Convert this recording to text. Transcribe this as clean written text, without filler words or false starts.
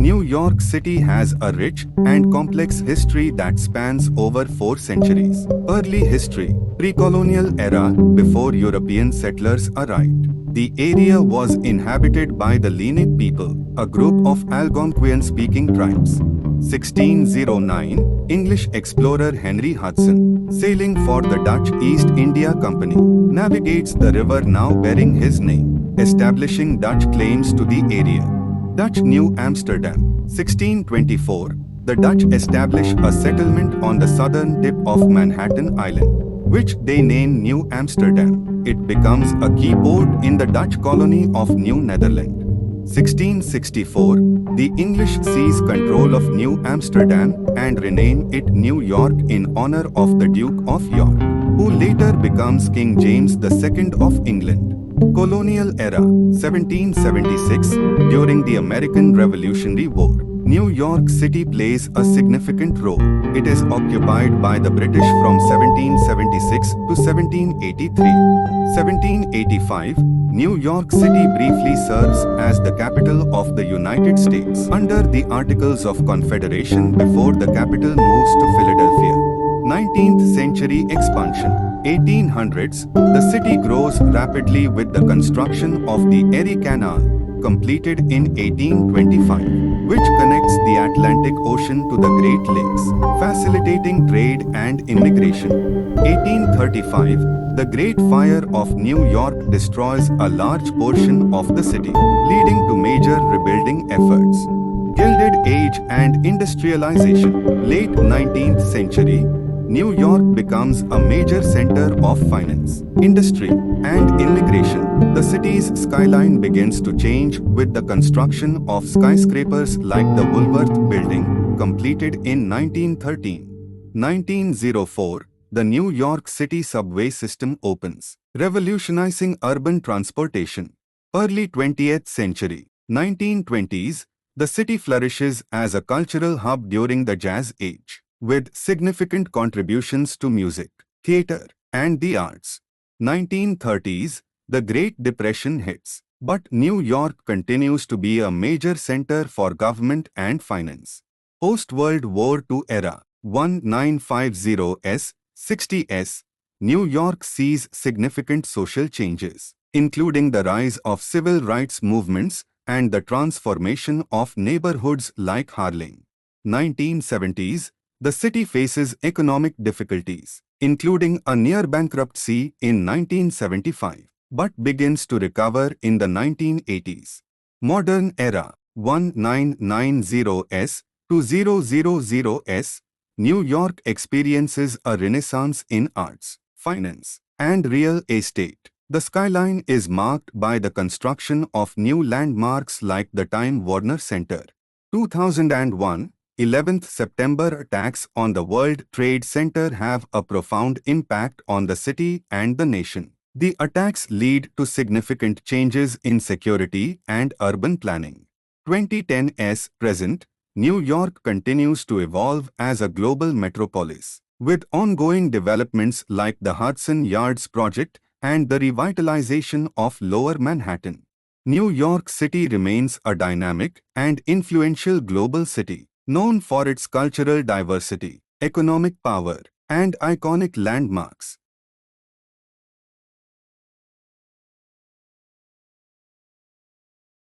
New York City has a rich and complex history that spans over 4 centuries. Early history, pre-colonial era, before European settlers arrived. The area was inhabited by the Lenape people, a group of Algonquian-speaking tribes. 1609, English explorer Henry Hudson, sailing for the Dutch East India Company, navigates the river now bearing his name, establishing Dutch claims to the area. Dutch New Amsterdam, 1624, the Dutch establish a settlement on the southern tip of Manhattan Island, which they name New Amsterdam. It becomes a key port in the Dutch colony of New Netherland. 1664, the English seize control of New Amsterdam and rename it New York in honor of the Duke of York, who later becomes King James II of England. Colonial era, 1776, during the American Revolutionary War. New York City plays a significant role. It is occupied by the British from 1776 to 1783. 1785, New York City briefly serves as the capital of the United States under the Articles of Confederation before the capital moves to Philadelphia. 19th century expansion. 1800s, the city grows rapidly with the construction of the Erie Canal, completed in 1825, which connects the Atlantic Ocean to the Great Lakes, facilitating trade and immigration. 1835, the Great Fire of New York destroys a large portion of the city, leading to major rebuilding efforts. Gilded Age and industrialization. Late 19th century, New York becomes a major center of finance, industry, and immigration. The city's skyline begins to change with the construction of skyscrapers like the Woolworth Building, completed in 1913. 1904, the New York City subway system opens, revolutionizing urban transportation. Early 20th century, 1920s, the city flourishes as a cultural hub during the Jazz Age, with significant contributions to music, theater, and the arts. 1930s, the Great Depression hits, but New York continues to be a major center for government and finance. Post-World War II era, 1950s, 60s, New York sees significant social changes, including the rise of civil rights movements and the transformation of neighborhoods like Harlem. 1970s, the city faces economic difficulties, including a near bankruptcy in 1975, but begins to recover in the 1980s. Modern era, 1990s to 000s, New York experiences a renaissance in arts, finance, and real estate. The skyline is marked by the construction of new landmarks like the Time Warner Center. 2001, 11th September attacks on the World Trade Center have a profound impact on the city and the nation. The attacks lead to significant changes in security and urban planning. 2010s present, New York continues to evolve as a global metropolis, with ongoing developments like the Hudson Yards project and the revitalization of Lower Manhattan. New York City remains a dynamic and influential global city, known for its cultural diversity, economic power, and iconic landmarks.